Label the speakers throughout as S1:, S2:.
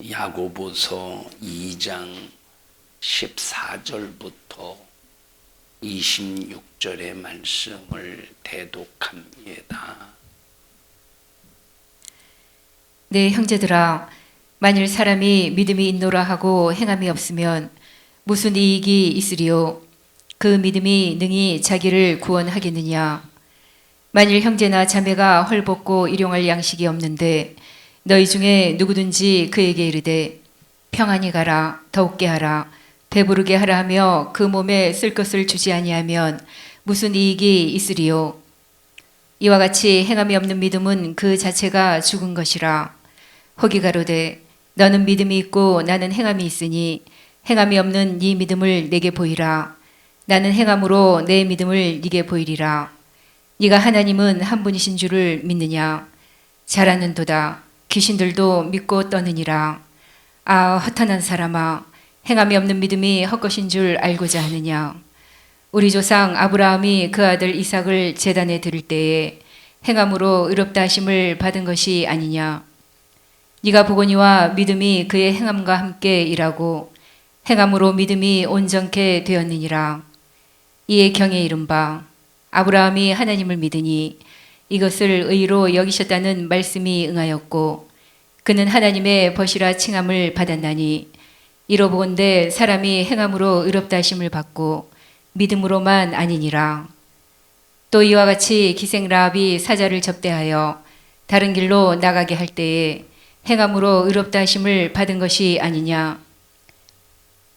S1: 야고보서 2장 14절부터 26절의 말씀을 대독합니다.
S2: 네, 형제들아, 만일 사람이 믿음이 있노라 하고 행함이 없으면 무슨 이익이 있으리요? 그 믿음이 능히 자기를 구원하겠느냐? 만일 형제나 자매가 헐벗고 일용할 양식이 없는데 너희 중에 누구든지 그에게 이르되 평안히 가라, 더욱게 하라, 배부르게 하라 하며 그 몸에 쓸 것을 주지 아니하면 무슨 이익이 있으리요? 이와 같이 행함이 없는 믿음은 그 자체가 죽은 것이라. 혹이 가로되 너는 믿음이 있고 나는 행함이 있으니 행함이 없는 네 믿음을 내게 보이라. 나는 행함으로 내 믿음을 네게 보이리라. 네가 하나님은 한 분이신 줄을 믿느냐? 잘하는도다. 귀신들도 믿고 떠느니라. 아, 허탄한 사람아, 행함이 없는 믿음이 헛것인 줄 알고자 하느냐? 우리 조상 아브라함이 그 아들 이삭을 제단에 드릴 때에 행함으로 의롭다 하심을 받은 것이 아니냐? 네가 보거니와 믿음이 그의 행함과 함께 일하고 행함으로 믿음이 온전케 되었느니라. 이에 경에 이른 바 아브라함이 하나님을 믿으니 이것을 의로 여기셨다는 말씀이 응하였고 그는 하나님의 벗이라 칭함을 받았나니 이로 보건대 사람이 행함으로 의롭다 하심을 받고 믿음으로만 아니니라. 또 이와 같이 기생 라합이 사자를 접대하여 다른 길로 나가게 할 때에 행함으로 의롭다 하심을 받은 것이 아니냐.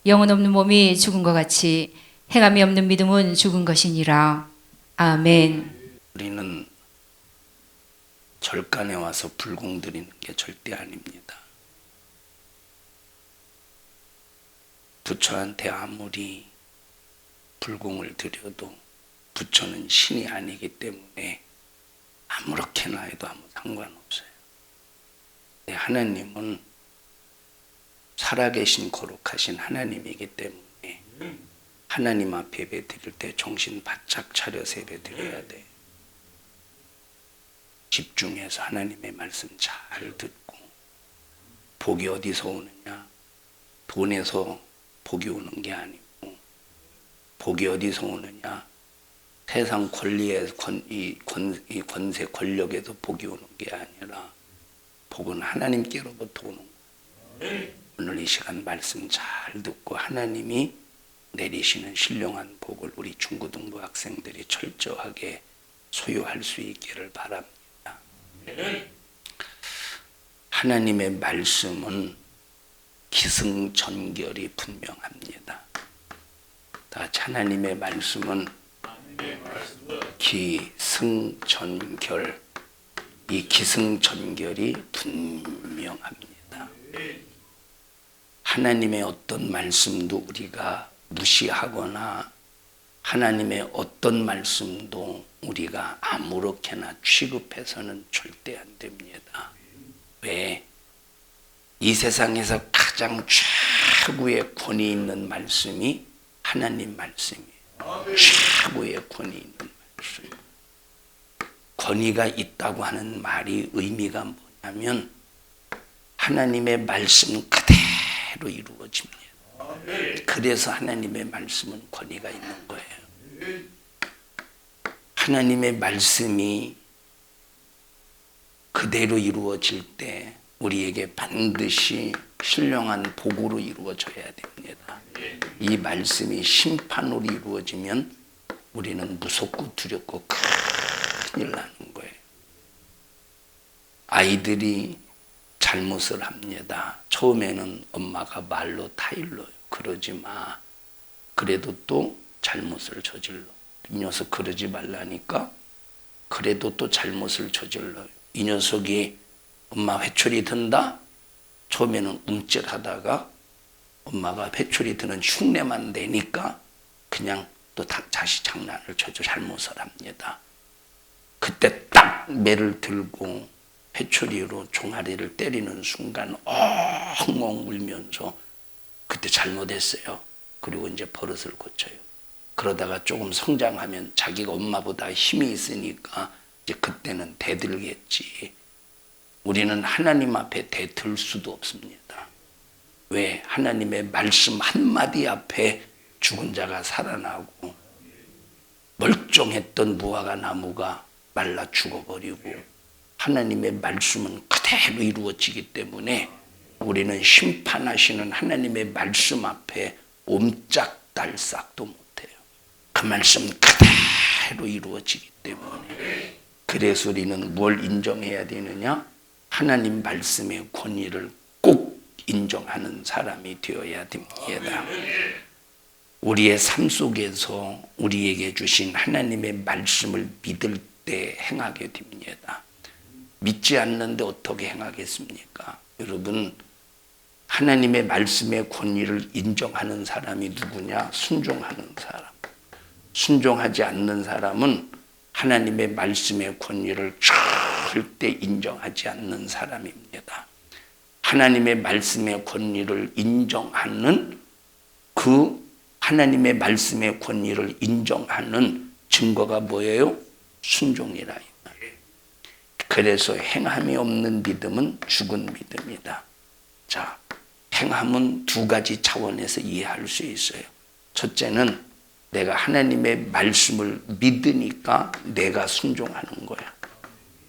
S2: 영혼 없는 몸이 죽은 것 같이 행함이 없는 믿음은 죽은 것이니라. 아멘.
S1: 우리는 절간에 와서 불공 드리는 게 절대 아닙니다. 부처한테 아무리 불공을 드려도 부처는 신이 아니기 때문에 아무렇게나 해도 아무 상관없어요. 하나님은 살아계신 거룩하신 하나님이기 때문에 하나님 앞에 예배 드릴 때 정신 바짝 차려서 예배 드려야 돼. 집중해서 하나님의 말씀 잘 듣고. 복이 어디서 오느냐? 돈에서 복이 오는 게 아니고, 복이 어디서 오느냐? 세상 권리에 권세 권력에서 복이 오는 게 아니라 복은 하나님께로부터 오는 거예요. 오늘 이 시간 말씀 잘 듣고 하나님이 내리시는 신령한 복을 우리 중고등부 학생들이 철저하게 소유할 수 있기를 바랍니다. 하나님의 말씀은 기승전결이 분명합니다. 다같이 하나님의 말씀은 기승전결, 이 기승전결이 분명합니다. 하나님의 어떤 말씀도 우리가 무시하거나 하나님의 어떤 말씀도 우리가 아무렇게나 취급해서는 절대 안 됩니다. 왜? 이 세상에서 가장 최고의 권위 있는 말씀이 하나님 말씀이에요. 최고의 권위 있는 말씀. 권위가 있다고 하는 말이 의미가 뭐냐면 하나님의 말씀 그대로 이루어집니다. 그래서 하나님의 말씀은 권위가 있는 거예요. 하나님의 말씀이 그대로 이루어질 때 우리에게 반드시 신령한 복으로 이루어져야 됩니다. 이 말씀이 심판으로 이루어지면 우리는 무섭고 두렵고 큰일 나는 거예요. 아이들이 잘못을 합니다. 처음에는 엄마가 말로 타일러요. 그러지 마. 그래도 또 잘못을 저질러. 이 녀석 그러지 말라니까 그래도 또 잘못을 저질러요. 이 녀석이 엄마 회초리 든다? 처음에는 움찔하다가 엄마가 회초리 드는 흉내만 내니까 그냥 또 다시 장난을 쳐서 잘못을 합니다. 그때 딱 매를 들고 회초리로 종아리를 때리는 순간 엉엉 울면서 그때 잘못했어요. 그리고 이제 버릇을 고쳐요. 그러다가 조금 성장하면 자기가 엄마보다 힘이 있으니까 이제 그때는 대들겠지. 우리는 하나님 앞에 대들 수도 없습니다. 왜? 하나님의 말씀 한마디 앞에 죽은 자가 살아나고 멀쩡했던 무화과 나무가 말라 죽어버리고 하나님의 말씀은 그대로 이루어지기 때문에 우리는 심판하시는 하나님의 말씀 앞에 옴짝달싹도 못해요. 그 말씀 그대로 이루어지기 때문에. 그래서 우리는 뭘 인정해야 되느냐? 하나님 말씀의 권위를 꼭 인정하는 사람이 되어야 됩니다. 우리의 삶 속에서 우리에게 주신 하나님의 말씀을 믿을 때 행하게 됩니다. 믿지 않는데 어떻게 행하겠습니까? 여러분, 하나님의 말씀의 권위를 인정하는 사람이 누구냐? 순종하는 사람. 순종하지 않는 사람은 하나님의 말씀의 권위를 절대 인정하지 않는 사람입니다. 하나님의 말씀의 권위를 인정하는 하나님의 말씀의 권위를 인정하는 증거가 뭐예요? 순종이라. 그래서 행함이 없는 믿음은 죽은 믿음이다. 자, 행함은 두 가지 차원에서 이해할 수 있어요. 첫째는 내가 하나님의 말씀을 믿으니까 내가 순종하는 거야.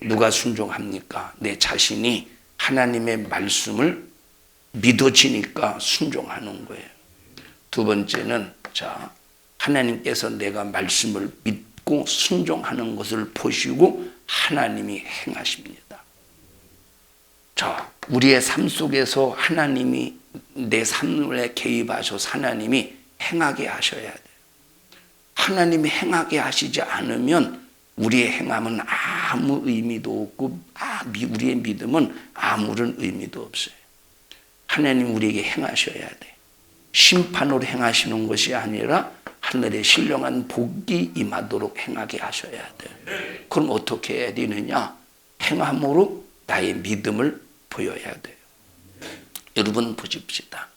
S1: 누가 순종합니까? 내 자신이 하나님의 말씀을 믿어지니까 순종하는 거예요. 두 번째는 자, 하나님께서 내가 말씀을 믿고 순종하는 것을 보시고 하나님이 행하십니다. 자, 우리의 삶 속에서 하나님이 내 삶에 개입하셔서 하나님이 행하게 하셔야 돼요. 하나님이 행하게 하시지 않으면 우리의 행함은 아무 의미도 없고 우리의 믿음은 아무런 의미도 없어요. 하나님 우리에게 행하셔야 돼. 심판으로 행하시는 것이 아니라 하늘의 신령한 복이 임하도록 행하게 하셔야 돼요. 그럼 어떻게 해야 되느냐? 행함으로 나의 믿음을 보여야 돼요. 여러분 보십시다.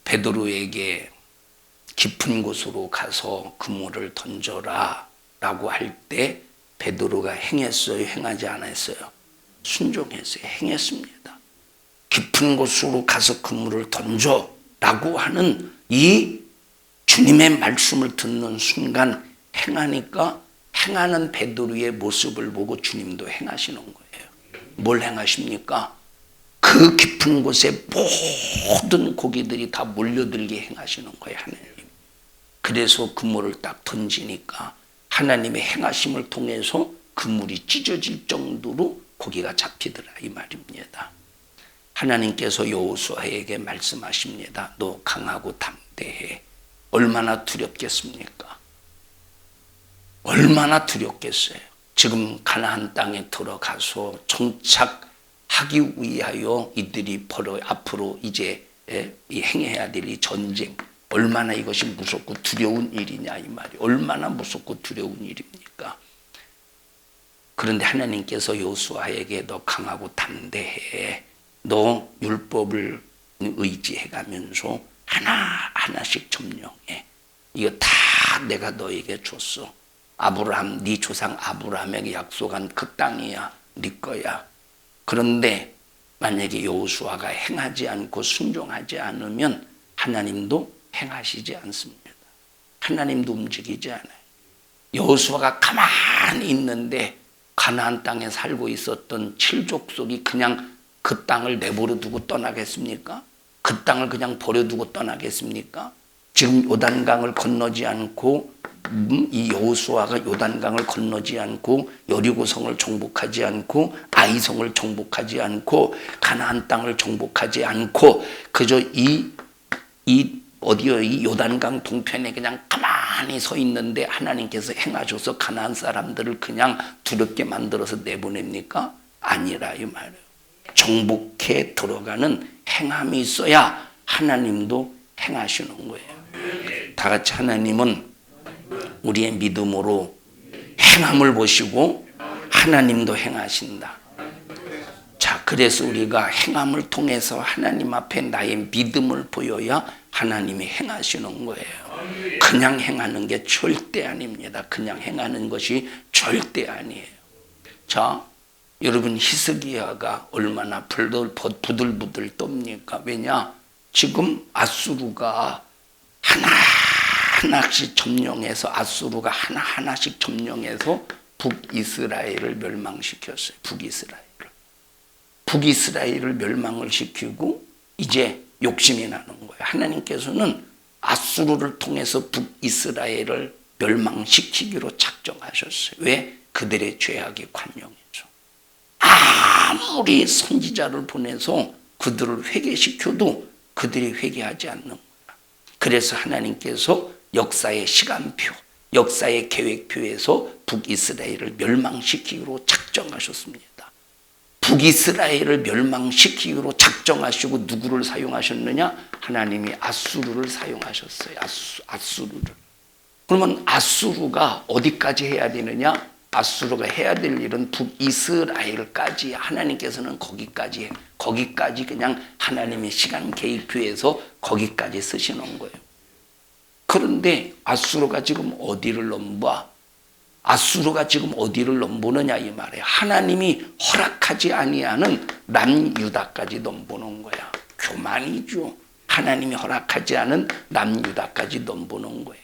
S1: 베드로에게 깊은 곳으로 가서 그물을 던져라 라고 할 때 베드로가 행했어요? 행하지 않았어요? 순종했어요. 행했습니다. 깊은 곳으로 가서 그물을 던져 라고 하는 이 주님의 말씀을 듣는 순간 행하니까 행하는 베드로의 모습을 보고 주님도 행하시는 거예요. 뭘 행하십니까? 그 깊은 곳에 모든 고기들이 다 몰려들게 행하시는 거예요. 하나님. 그래서 그물을 딱 던지니까 하나님의 행하심을 통해서 그물이 찢어질 정도로 고기가 잡히더라 이 말입니다. 하나님께서 여호수아에게 말씀하십니다. 너 강하고 담대해. 얼마나 두렵겠습니까? 얼마나 두렵겠어요. 지금 가나안 땅에 들어가서 정착하기 위하여 이들이 앞으로 이제 행해야 될 이 전쟁, 얼마나 이것이 무섭고 두려운 일이냐 이 말이. 얼마나 무섭고 두려운 일입니까? 그런데 하나님께서 여호수아에게 너 강하고 담대해. 너 율법을 의지해가면서 하나하나씩 점령해. 이거 다 내가 너에게 줬어. 아브라함, 네 조상 아브라함에게 약속한 그 땅이야. 네 거야. 그런데 만약에 여호수아가 행하지 않고 순종하지 않으면 하나님도 행하시지 않습니다. 하나님도 움직이지 않아요. 여호수아가 가만히 있는데 가나안 땅에 살고 있었던 7족속이 그냥 그 땅을 내버려 두고 떠나겠습니까? 그 땅을 그냥 버려두고 떠나겠습니까? 지금 요단강을 건너지 않고 이 여호수아가 요단강을 건너지 않고 여리고성을 정복하지 않고 아이성을 정복하지 않고 가나안 땅을 정복하지 않고 그저 이 요단강 동편에 그냥 가만히 서 있는데 하나님께서 행하셔서 가나안 사람들을 그냥 두렵게 만들어서 내보냅니까? 아니라 이 말이에요. 정복해 들어가는 행함이 있어야 하나님도 행하시는 거예요. 다 같이 하나님은 우리의 믿음으로 행함을 보시고 하나님도 행하신다. 자, 그래서 우리가 행함을 통해서 하나님 앞에 나의 믿음을 보여야 하나님이 행하시는 거예요. 그냥 행하는 게 절대 아닙니다. 그냥 행하는 것이 절대 아니에요. 자, 여러분 히스기야가 얼마나 부들부들 떱니까? 왜냐? 지금 아수르가 하나하나씩 점령해서 아수르가 하나하나씩 점령해서 북이스라엘을 멸망시켰어요. 북이스라엘을 멸망을 시키고 이제 욕심이 나는 거예요. 하나님께서는 아수르를 통해서 북이스라엘을 멸망시키기로 작정하셨어요. 왜? 그들의 죄악이 관영해서. 아무리 선지자를 보내서 그들을 회개시켜도 그들이 회개하지 않는 거야. 그래서 하나님께서 역사의 시간표, 역사의 계획표에서 북이스라엘을 멸망시키기로 작정하셨습니다. 북이스라엘을 멸망시키기로 작정하시고 누구를 사용하셨느냐? 하나님이 아수르를 사용하셨어요. 아수르를. 그러면 아수르가 어디까지 해야 되느냐? 아수르가 해야 될 일은 북이스라엘까지. 하나님께서는 거기까지 그냥 하나님의 시간 계획표에서 거기까지 쓰시는 거예요. 그런데 아수르가 지금 어디를 넘봐? 아수르가 지금 어디를 넘보느냐 이 말이에요. 하나님이 허락하지 아니하는 남유다까지 넘보는 거야. 교만이죠. 하나님이 허락하지 않은 남유다까지 넘보는 거예요.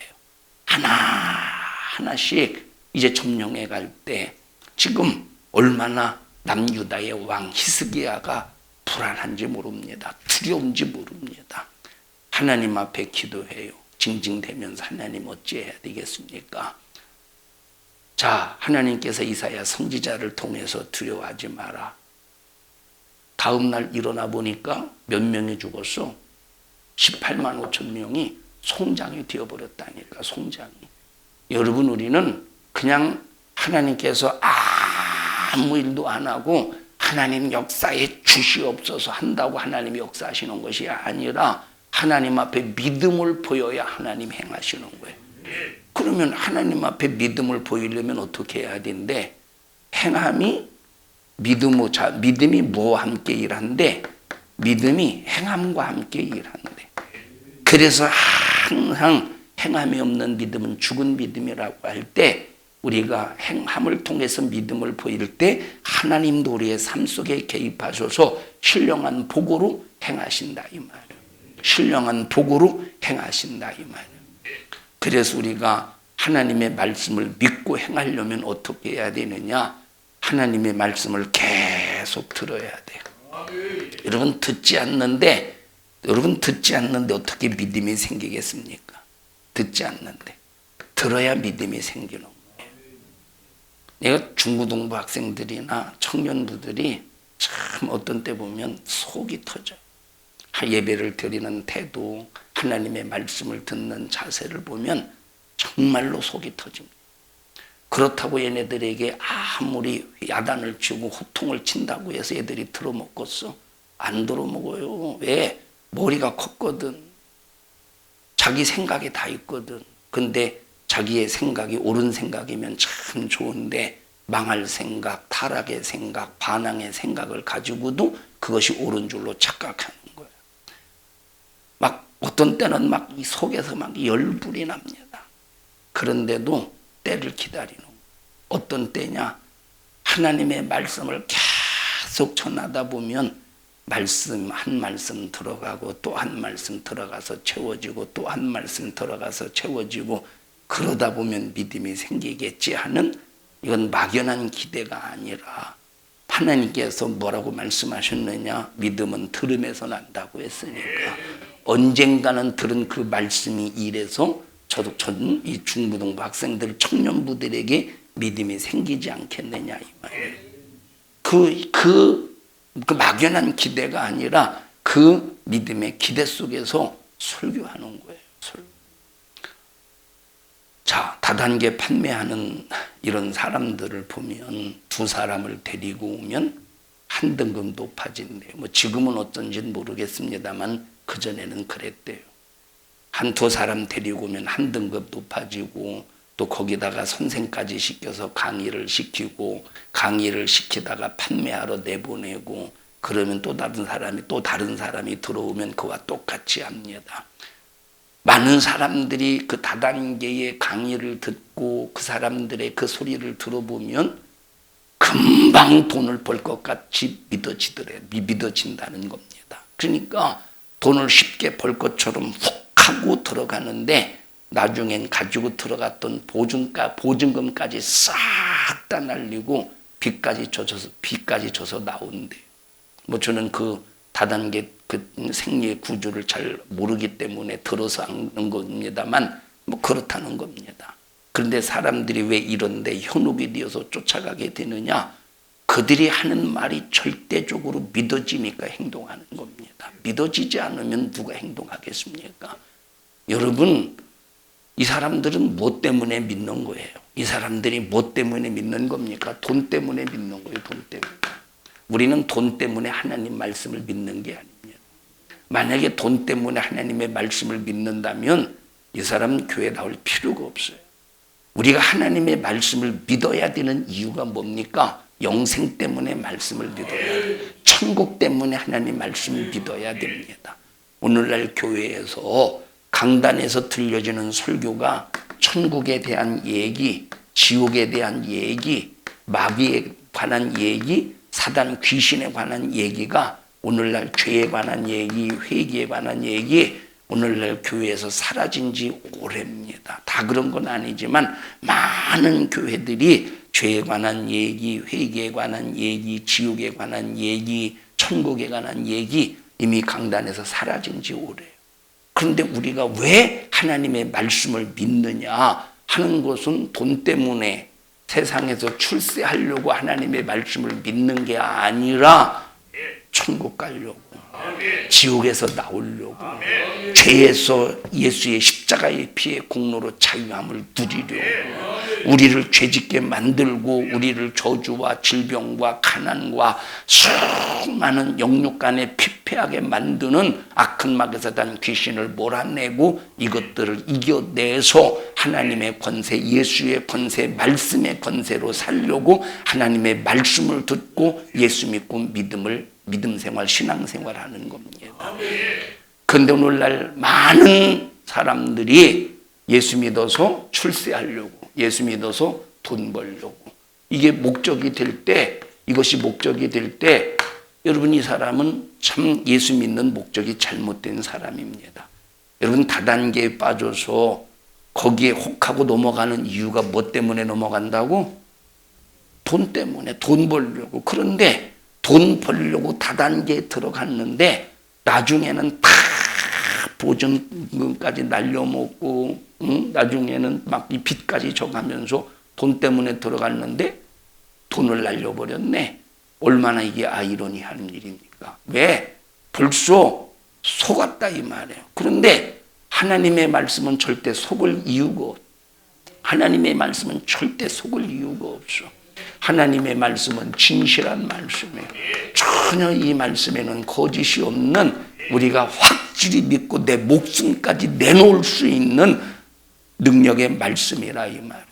S1: 하나하나씩 이제 점령해 갈 때 지금 얼마나 남유다의 왕 히스기야가 불안한지 모릅니다. 두려운지 모릅니다. 하나님 앞에 기도해요. 징징대면서 하나님 어찌해야 되겠습니까? 자, 하나님께서 이사야 선지자를 통해서 두려워하지 마라. 다음 날 일어나 보니까 몇 명이 죽었어? 18만 5천 명이 송장이 되어버렸다니까. 송장이. 여러분, 우리는 그냥 하나님께서 아무 일도 안 하고 하나님 역사에 주시옵소서 한다고 하나님이 역사하시는 것이 아니라 하나님 앞에 믿음을 보여야 하나님 행하시는 거예요. 그러면 하나님 앞에 믿음을 보이려면 어떻게 해야 되는데, 믿음이 뭐와 함께 일하는데? 믿음이 행함과 함께 일하는데. 그래서 항상 행함이 없는 믿음은 죽은 믿음이라고 할 때, 우리가 행함을 통해서 믿음을 보일 때 하나님도 우리의 삶 속에 개입하셔서 신령한 복으로 행하신다 이 말이에요. 신령한 복으로 행하신다 이 말이에요. 그래서 우리가 하나님의 말씀을 믿고 행하려면 어떻게 해야 되느냐? 하나님의 말씀을 계속 들어야 돼요. 여러분 듣지 않는데 어떻게 믿음이 생기겠습니까? 듣지 않는데. 들어야 믿음이 생기는 거예요. 내가 중고등부 학생들이나 청년부들이 참 어떤 때 보면 속이 터져요. 예배를 드리는 태도, 하나님의 말씀을 듣는 자세를 보면 정말로 속이 터집니다. 그렇다고 얘네들에게 아무리 야단을 치고 호통을 친다고 해서 애들이 들어먹겠어? 안 들어먹어요. 왜? 머리가 컸거든. 자기 생각이 다 있거든. 근데 자기의 생각이 옳은 생각이면 참 좋은데 망할 생각, 타락의 생각, 반항의 생각을 가지고도 그것이 옳은 줄로 착각하는 거예요. 막 어떤 때는 막 이 속에서 막 열불이 납니다. 그런데도 때를 기다리는 거예요. 어떤 때냐? 하나님의 말씀을 계속 전하다 보면 말씀 한 말씀 들어가고 또 한 말씀 들어가서 채워지고 또 한 말씀 들어가서 채워지고 그러다 보면 믿음이 생기겠지 하는, 이건 막연한 기대가 아니라 하나님께서 뭐라고 말씀하셨느냐? 믿음은 들음에서 난다고 했으니까 언젠가는 들은 그 말씀이 일해서 저는 이 중고등부 학생들, 청년부들에게 믿음이 생기지 않겠느냐 이 말이에요. 그 막연한 기대가 아니라 그 믿음의 기대 속에서 설교하는 거예요. 자, 다단계 판매하는 이런 사람들을 보면 두 사람을 데리고 오면 한 등급 높아진대요. 뭐 지금은 어떤지는 모르겠습니다만 그전에는 그랬대요. 한두 사람 데리고 오면 한 등급 높아지고 또 거기다가 선생까지 시켜서 강의를 시키고 강의를 시키다가 판매하러 내보내고 그러면 또 다른 사람이 들어오면 그와 똑같이 합니다. 많은 사람들이 그 다단계의 강의를 듣고 그 사람들의 그 소리를 들어보면 금방 돈을 벌 것 같이 믿어진다는 겁니다. 그러니까 돈을 쉽게 벌 것처럼 훅 하고 들어가는데 나중엔 가지고 들어갔던 보증금까지 싹 다 날리고 빚까지 져서 나온대. 뭐 저는 그 다단계 그 생리의 구조를 잘 모르기 때문에 들어서 하는 겁니다만 뭐 그렇다는 겁니다. 그런데 사람들이 왜 이런데 현혹이 되어서 쫓아가게 되느냐? 그들이 하는 말이 절대적으로 믿어지니까 행동하는 겁니다. 믿어지지 않으면 누가 행동하겠습니까? 여러분, 이 사람들은 뭐 때문에 믿는 거예요? 이 사람들이 뭐 때문에 믿는 겁니까? 돈 때문에 믿는 거예요. 돈 때문에. 우리는 돈 때문에 하나님 말씀을 믿는 게 아닙니다. 만약에 돈 때문에 하나님의 말씀을 믿는다면 이 사람은 교회 나올 필요가 없어요. 우리가 하나님의 말씀을 믿어야 되는 이유가 뭡니까? 영생 때문에 말씀을 믿어야 돼요. 천국 때문에 하나님 말씀을 믿어야 됩니다. 오늘날 교회에서 강단에서 들려지는 설교가 천국에 대한 얘기, 지옥에 대한 얘기, 마귀에 관한 얘기, 사단 귀신에 관한 얘기가 오늘날 죄에 관한 얘기, 회개에 관한 얘기, 오늘날 교회에서 사라진 지 오래입니다. 다 그런 건 아니지만 많은 교회들이 죄에 관한 얘기, 회개에 관한 얘기, 지옥에 관한 얘기, 천국에 관한 얘기 이미 강단에서 사라진 지 오래요. 그런데 우리가 왜 하나님의 말씀을 믿느냐 하는 것은 돈 때문에 세상에서 출세하려고 하나님의 말씀을 믿는 게 아니라 천국 가려고, 지옥에서 나오려고, 죄에서 예수의 십자가의 피의 공로로 자유함을 누리려고, 우리를 죄짓게 만들고 우리를 저주와 질병과 가난과 수많은 영육간에 피폐하게 만드는 악한 마귀 사단 귀신을 몰아내고 이것들을 이겨내서 하나님의 권세, 예수의 권세, 말씀의 권세로 살려고 하나님의 말씀을 듣고 예수 믿고 믿음 생활, 신앙 생활하는 겁니다. 그런데 오늘날 많은 사람들이 예수 믿어서 출세하려고, 예수 믿어서 돈 벌려고, 이게 목적이 될 때, 이것이 목적이 될 때, 여러분 이 사람은 참 예수 믿는 목적이 잘못된 사람입니다. 여러분 다단계에 빠져서 거기에 혹하고 넘어가는 이유가 뭐 때문에 넘어간다고? 돈 때문에, 돈 벌려고. 그런데 돈 벌려고 다단계에 들어갔는데 나중에는 다 보증금까지 날려먹고, 나중에는 막 이 빚까지 져가면서 돈 때문에 들어갔는데 돈을 날려버렸네. 얼마나 이게 아이러니한 일입니까? 왜? 벌써 속았다 이 말이에요. 그런데 하나님의 말씀은 절대 속을 이유가 없어. 하나님의 말씀은 절대 속을 이유가 없어. 하나님의 말씀은 진실한 말씀이에요. 전혀 이 말씀에는 거짓이 없는, 우리가 확실히 믿고 내 목숨까지 내놓을 수 있는 능력의 말씀이라 이 말.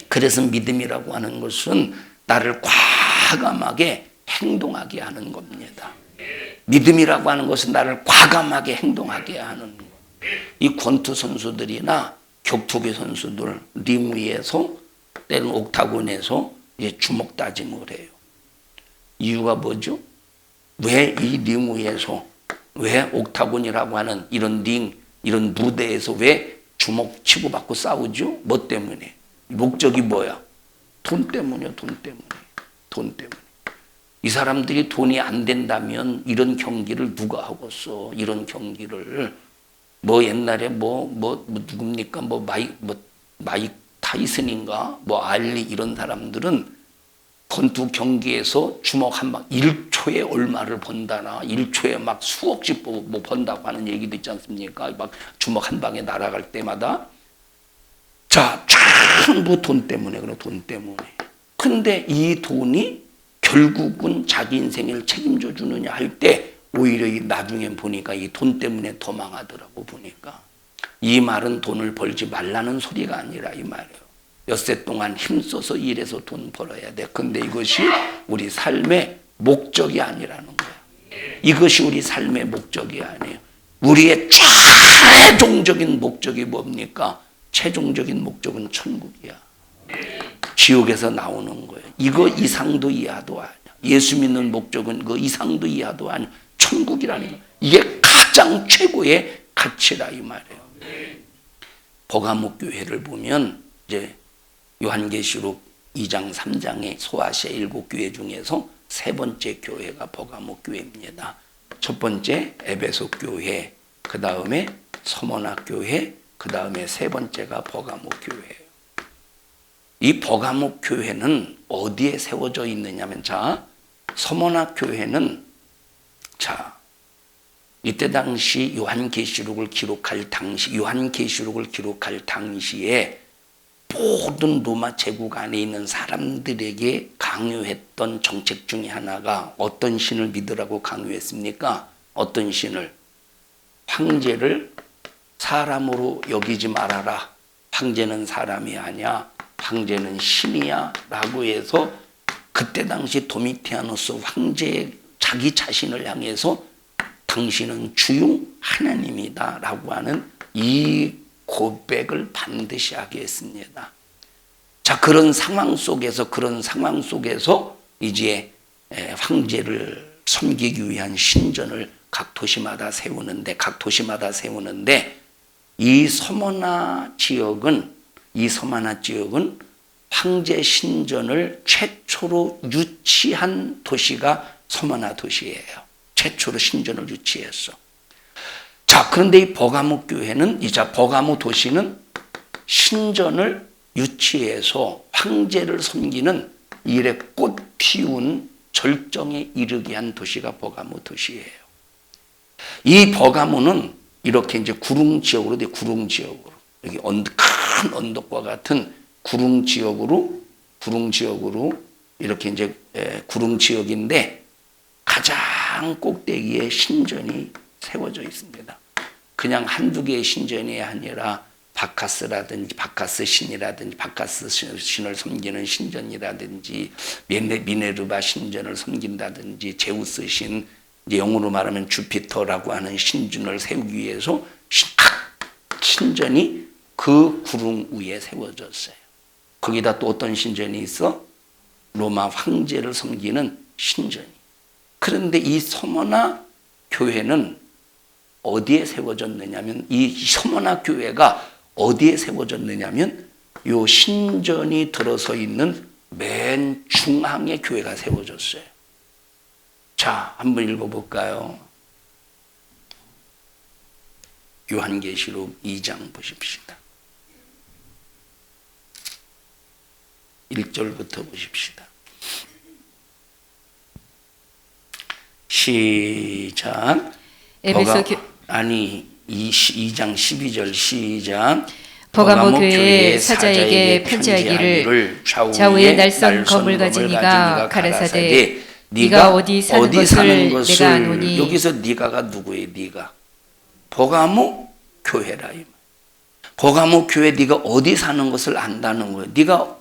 S1: 그래서 믿음이라고 하는 것은 나를 과감하게 행동하게 하는 겁니다. 믿음이라고 하는 것은 나를 과감하게 행동하게 하는 것. 이 권투 선수들이나 격투기 선수들 링 위에서 때는 옥타곤에서 이제 주먹 다짐을 해요. 이유가 뭐죠? 왜 이 링 위에서, 왜 옥타곤이라고 하는 이런 링, 이런 무대에서 왜 주먹 치고받고 싸우죠? 뭐 때문에? 목적이 뭐야? 돈 때문이요. 돈 때문에. 돈 때문에. 이 사람들이 돈이 안 된다면 이런 경기를 누가 하겠어? 이런 경기를. 뭐 옛날에 뭐 누굽니까? 마이 타이슨인가? 알리 이런 사람들은 권투 경기에서 주먹 한 방 1초에 얼마를 번다나 1초에 막 수억씩 뭐 번다고 하는 얘기도 있지 않습니까? 막 주먹 한 방에 날아갈 때마다. 자, 전부 돈 때문에 그래, 돈 때문에. 근데 이 돈이 결국은 자기 인생을 책임져 주느냐 할 때 오히려 나중에 보니까 이 돈 때문에 더 망하더라고. 보니까 이 말은 돈을 벌지 말라는 소리가 아니라 이 말이에요. 엿새 동안 힘써서 일해서 돈 벌어야 돼. 근데 이것이 우리 삶의 목적이 아니라는 거야. 이것이 우리 삶의 목적이 아니에요. 우리의 최종적인 목적이 뭡니까? 최종적인 목적은 천국이야. 지옥에서 나오는 거예요. 이거 이상도 이하도 아니야. 예수 믿는 목적은 그 이상도 이하도 아니야. 천국이라는 거. 이게 가장 최고의 가치라 이 말이에요. 버가모 교회를 보면 이제 요한계시록 2장 3장의 소아시아 7교회 중에서 세 번째 교회가 버가모 교회입니다. 첫 번째 에베소 교회, 그 다음에 서머나 교회, 그 다음에 세 번째가 버가모 교회예요. 이 버가모 교회는 어디에 세워져 있느냐면, 자, 서머나 교회는, 자, 이때 당시 요한계시록을 기록할 당시에 모든 로마 제국 안에 있는 사람들에게 강요했던 정책 중에 하나가 어떤 신을 믿으라고 강요했습니까? 어떤 신을? 황제를 사람으로 여기지 말아라. 황제는 사람이 아니야. 황제는 신이야. 라고 해서 그때 당시 도미티아누스 황제 자기 자신을 향해서 당신은 주요 하나님이다 라고 하는 이 고백을 반드시 하게 했습니다. 자, 그런 상황 속에서 이제 황제를 섬기기 위한 신전을 각 도시마다 세우는데 이 서머나 지역은 황제 신전을 최초로 유치한 도시가 서머나 도시예요. 최초로 신전을 유치했어. 자, 그런데 이 버가모 교회는, 버가모 도시는 신전을 유치해서 황제를 섬기는 일에 꽃 피운 절정에 이르게 한 도시가 버가모 도시예요. 이 버가모는 이렇게 이제 구릉 지역으로 여기 큰 언덕과 같은 구릉 지역으로 이렇게 이제 구릉 지역인데 가장 꼭대기에 신전이 세워져 있습니다. 그냥 한두 개의 신전이 아니라 바카스라든지 바카스 신을 섬기는 신전이라든지 미네르바 신전을 섬긴다든지 제우스 신, 이제 영어로 말하면 주피터라고 하는 신전을 세우기 위해서 신전이 그 구릉 위에 세워졌어요. 거기다 또 어떤 신전이 있어? 로마 황제를 섬기는 신전이. 그런데 이 서머나 교회는 어디에 세워졌느냐면, 이 서머나 교회가 어디에 세워졌느냐면 요 신전이 들어서 있는 맨 중앙에 교회가 세워졌어요. 자, 한번 읽어볼까요? 요한계시록 2장 보십시다. 1절부터 보십시다. 시작.
S2: 에베소
S1: 2장 12절 시작.
S2: 버가모 교회의 사자에게 편지하기를 좌우에 날선 검을 가진 이가 가라사대 네가 어디 사는 것을 내가 아노니.
S1: 여기서 네가가 누구예요? 네가 버가모 교회라. 버가모 교회 네가 어디 사는 것을 안다는 거예요.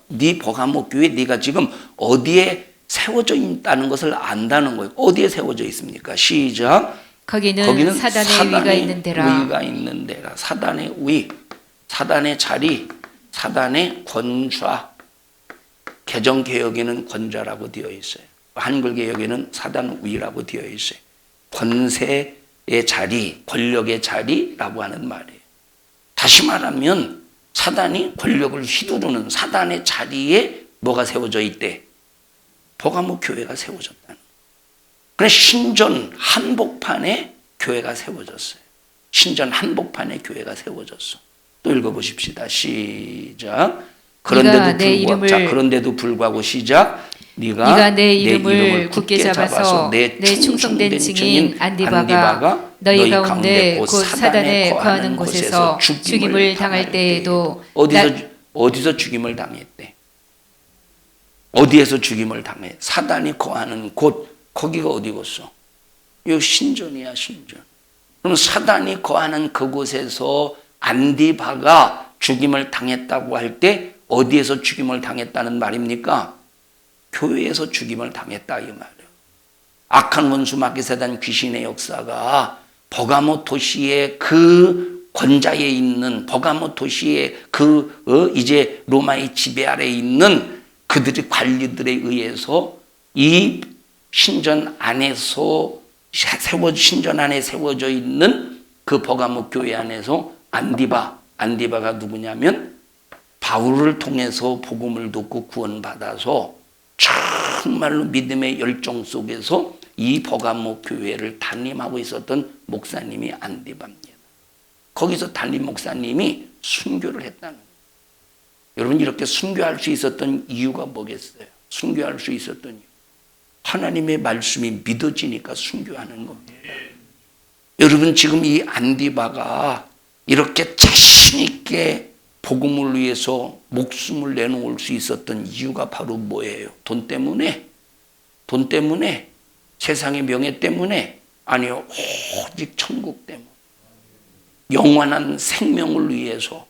S1: 네 버가모 교회 네가 지금 어디에 세워져 있다는 것을 안다는 거예요. 어디에 세워져 있습니까? 시작.
S2: 거기는 사단의 위가 있는 데라.
S1: 사단의 위, 사단의 자리, 사단의 권좌. 개정 개혁에는 권좌라고 되어 있어요. 한글 개혁에는 사단 위라고 되어 있어요. 권세의 자리, 권력의 자리라고 하는 말이에요. 다시 말하면 사단이 권력을 휘두르는 사단의 자리에 뭐가 세워져 있대? 버가모 교회가 세워졌다는 거예요. 그래, 신전 한복판에 교회가 세워졌어요. 신전 한복판에 교회가 세워졌어. 또 읽어보십시다. 시작. 그런데도 불구하고 시작. 네가 내 이름을 굳게 잡아서 내 충성된 증인 안디바가 너희 가운데 곧 사단에 거하는 곳에서 죽임을 당할 때에도 어디서 죽임을 당했대? 어디에서 죽임을 당해? 사단이 거하는 곳, 거기가 어디겠어? 이 신전이야, 신전. 그럼 사단이 거하는 그곳에서 안디바가 죽임을 당했다고 할 때 어디에서 죽임을 당했다는 말입니까? 교회에서 죽임을 당했다 이 말이에요. 악한 원수 마귀사단 귀신의 역사가 버가모 도시의 그 권좌에 있는 버가모 도시의 이제 로마의 지배 아래에 있는 그들의 관리들에 의해서 이 신전 안에서 신전 안에 세워져 있는 그 버가모 교회 안에서 안디바가 누구냐면 바울을 통해서 복음을 듣고 구원받아서 정말로 믿음의 열정 속에서 이 버가모 교회를 담임하고 있었던 목사님이 안디바입니다. 거기서 담임 목사님이 순교를 했다는 거예요. 여러분, 이렇게 순교할 수 있었던 이유가 뭐겠어요? 순교할 수 있었던 이유. 하나님의 말씀이 믿어지니까 순교하는 겁니다. 여러분, 지금 이 안디바가 이렇게 자신 있게 복음을 위해서 목숨을 내놓을 수 있었던 이유가 바로 뭐예요? 돈 때문에? 세상의 명예 때문에? 아니요, 오직 천국 때문에. 영원한 생명을 위해서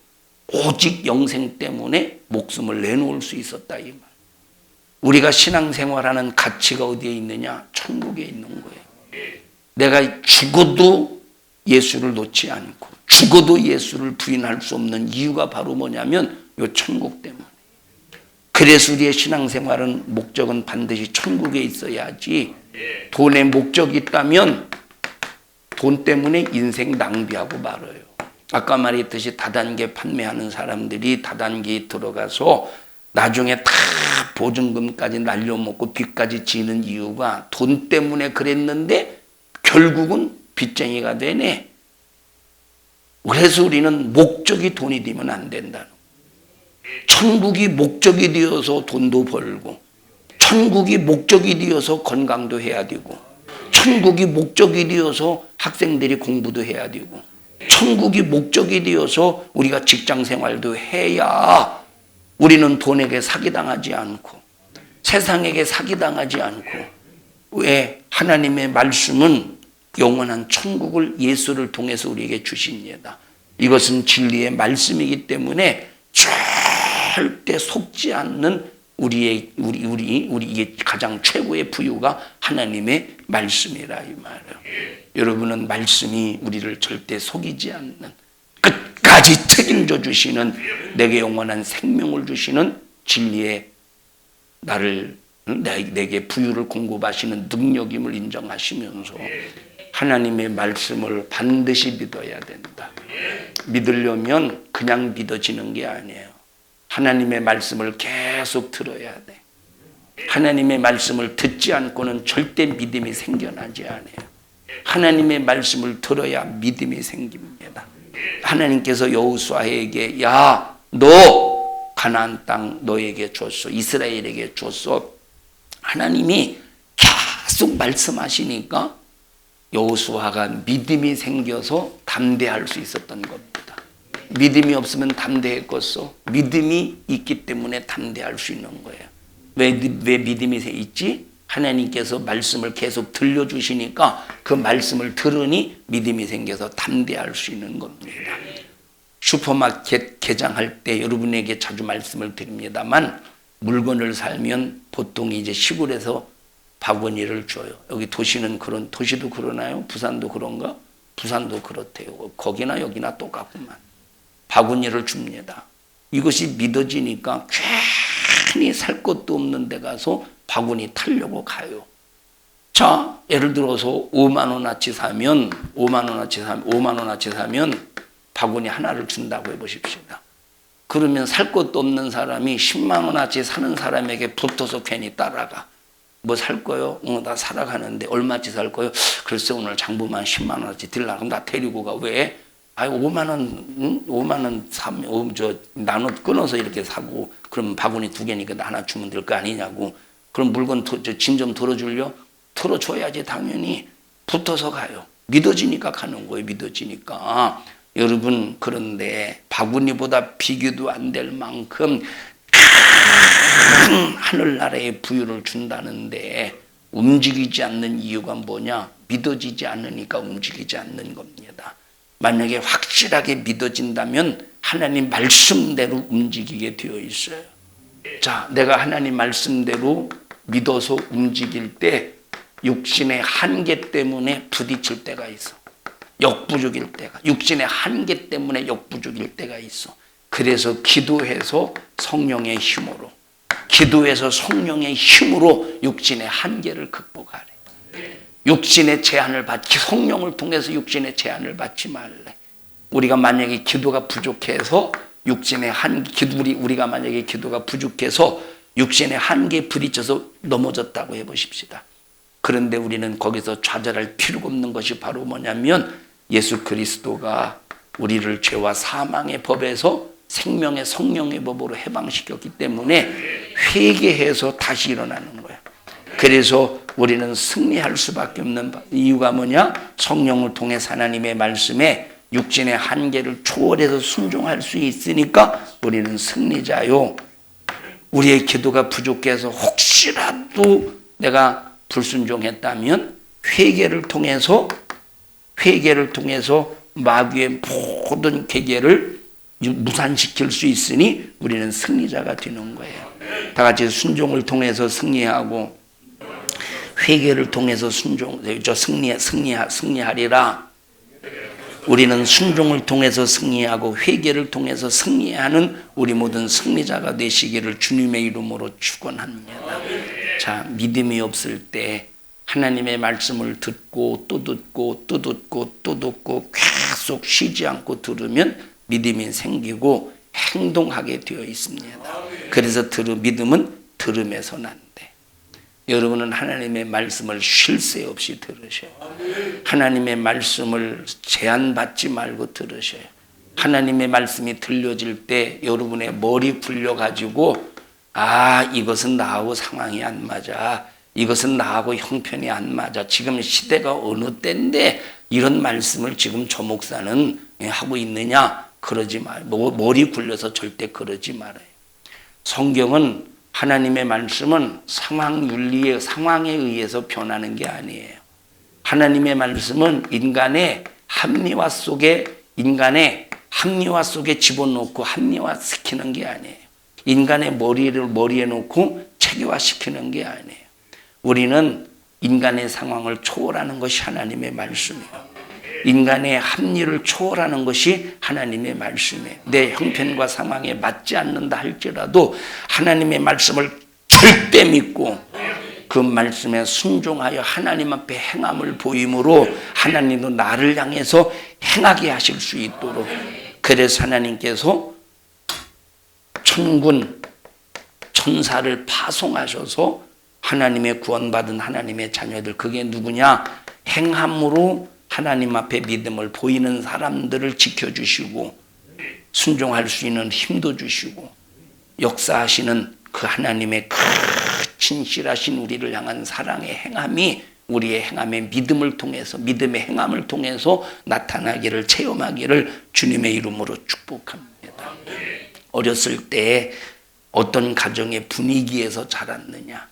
S1: 오직 영생 때문에 목숨을 내놓을 수 있었다, 이 말. 우리가 신앙생활하는 가치가 어디에 있느냐? 천국에 있는 거예요. 내가 죽어도 예수를 놓지 않고 죽어도 예수를 부인할 수 없는 이유가 바로 뭐냐면 이 천국 때문에. 그래서 우리의 신앙생활은 목적은 반드시 천국에 있어야지. 돈에 목적이 있다면 돈 때문에 인생 낭비하고 말아요. 아까 말했듯이 다단계 판매하는 사람들이 다단계에 들어가서 나중에 다 보증금까지 날려먹고 빚까지 지는 이유가 돈 때문에 그랬는데 결국은 빚쟁이가 되네. 그래서 우리는 목적이 돈이 되면 안 된다는 거예요. 천국이 목적이 되어서 돈도 벌고, 천국이 목적이 되어서 건강도 해야 되고, 천국이 목적이 되어서 학생들이 공부도 해야 되고, 천국이 목적이 되어서 우리가 직장 생활도 해야 우리는 돈에게 사기당하지 않고 세상에게 사기당하지 않고. 왜? 하나님의 말씀은 영원한 천국을 예수를 통해서 우리에게 주십니다. 이것은 진리의 말씀이기 때문에 절대 속지 않는 우리 이게 가장 최고의 부유가 하나님의 말씀이라 이 말이에요. 여러분은 말씀이 우리를 절대 속이지 않는, 끝까지 책임져 주시는, 내게 영원한 생명을 주시는 진리의 내게 부유를 공급하시는 능력임을 인정하시면서 하나님의 말씀을 반드시 믿어야 된다. 믿으려면 그냥 믿어지는 게 아니에요. 하나님의 말씀을 계속 들어야 돼. 하나님의 말씀을 듣지 않고는 절대 믿음이 생겨나지 않아요. 하나님의 말씀을 들어야 믿음이 생깁니다. 하나님께서 여호수아에게 야, 너 가나안 땅 너에게 줬어. 이스라엘에게 줬어. 하나님이 계속 말씀하시니까 여호수아가 믿음이 생겨서 담대할 수 있었던 겁니다. 믿음이 없으면 담대했겠어? 믿음이 있기 때문에 담대할 수 있는 거예요. 왜 믿음이 있지? 하나님께서 말씀을 계속 들려주시니까 그 말씀을 들으니 믿음이 생겨서 담대할 수 있는 겁니다. 슈퍼마켓 개장할 때 여러분에게 자주 말씀을 드립니다만, 물건을 살면 보통 이제 시골에서 바구니를 줘요. 여기 도시도 그러나요? 부산도 그런가? 부산도 그렇대요. 거기나 여기나 똑같구만. 바구니를 줍니다. 이것이 믿어지니까 괜히 살 것도 없는 데 가서 바구니 타려고 가요. 자, 예를 들어서 5만 원어치 사면 바구니 하나를 준다고 해보십시다. 그러면 살 것도 없는 사람이 10만 원어치 사는 사람에게 붙어서 괜히 따라가. 뭐 살 거요? 나 살아가는데 얼마치 살 거요? 글쎄 오늘 장부만 10만 원어치 들라. 그럼 나 데리고 가. 왜? 5만 원 사면 나눠 끊어서 이렇게 사고, 그럼 바구니 2개니까 나 하나 주면 될 거 아니냐고. 그럼 물건 짐 좀 덜어줄려? 털어줘야지. 당연히 붙어서 가요. 믿어지니까 가는 거예요. 믿어지니까. 여러분, 그런데 바구니보다 비교도 안 될 만큼 큰 하늘나라의 부유를 준다는데 움직이지 않는 이유가 뭐냐? 믿어지지 않으니까 움직이지 않는 겁니다. 만약에 확실하게 믿어진다면 하나님 말씀대로 움직이게 되어 있어요. 자, 내가 하나님 말씀대로 믿어서 움직일 때 육신의 한계 때문에 부딪힐 때가 있어. 역부족일 때가. 육신의 한계 때문에 역부족일 때가 있어. 그래서 기도해서 성령의 힘으로 육신의 한계를 극복하래. 육신의 제한을 받지, 성령을 통해서 육신의 제한을 받지 말래. 우리가 만약에 기도가 부족해서 육신의 우리가 만약에 기도가 부족해서 육신의 한계에 부딪혀서 넘어졌다고 해보십시다. 그런데 우리는 거기서 좌절할 필요가 없는 것이 바로 뭐냐면 예수 그리스도가 우리를 죄와 사망의 법에서 생명의 성령의 법으로 해방시켰기 때문에 회개해서 다시 일어나는 거예요. 그래서 우리는 승리할 수밖에 없는 이유가 뭐냐? 성령을 통해서 하나님의 말씀에 육신의 한계를 초월해서 순종할 수 있으니까 우리는 승리자요. 우리의 기도가 부족해서 혹시라도 내가 불순종했다면 회개를 통해서 마귀의 모든 계계를 무산시킬 수 있으니 우리는 승리자가 되는 거예요. 다 같이 순종을 통해서 승리하고 회개를 통해서 승리하리라. 우리는 순종을 통해서 승리하고 회개를 통해서 승리하는 우리 모든 승리자가 되시기를 주님의 이름으로 축원합니다. 자, 믿음이 없을 때 하나님의 말씀을 듣고 또 듣고 또 듣고 또 듣고 계속 쉬지 않고 들으면 믿음이 생기고 행동하게 되어 있습니다. 그래서 믿음은 들음에서 난대. 여러분은 하나님의 말씀을 쉴 새 없이 들으셔요. 하나님의 말씀을 제한받지 말고 들으셔요. 하나님의 말씀이 들려질 때 여러분의 머리 굴려가지고 이것은 나하고 상황이 안 맞아. 이것은 나하고 형편이 안 맞아. 지금 시대가 어느 때인데 이런 말씀을 지금 저 목사는 하고 있느냐? 그러지 말고 머리 굴려서 절대 그러지 말아요. 성경은 하나님의 말씀은 상황에 의해서 변하는 게 아니에요. 하나님의 말씀은 인간의 합리화 속에 집어넣고 합리화시키는 게 아니에요. 인간의 머리에 놓고 체계화시키는 게 아니에요. 우리는 인간의 상황을 초월하는 것이 하나님의 말씀이에요. 인간의 합리를 초월하는 것이 하나님의 말씀이에요. 내 형편과 상황에 맞지 않는다 할지라도 하나님의 말씀을 절대 믿고 그 말씀에 순종하여 하나님 앞에 행함을 보임으로 하나님도 나를 향해서 행하게 하실 수 있도록, 그래서 하나님께서 천군 천사를 파송하셔서 하나님의 구원받은 하나님의 자녀들, 그게 누구냐? 행함으로 하나님 앞에 믿음을 보이는 사람들을 지켜주시고 순종할 수 있는 힘도 주시고 역사하시는 그 하나님의 그 진실하신 우리를 향한 사랑의 행함이 우리의 행함의 믿음의 행함을 통해서 나타나기를, 체험하기를 주님의 이름으로 축복합니다. 어렸을 때 어떤 가정의 분위기에서 자랐느냐,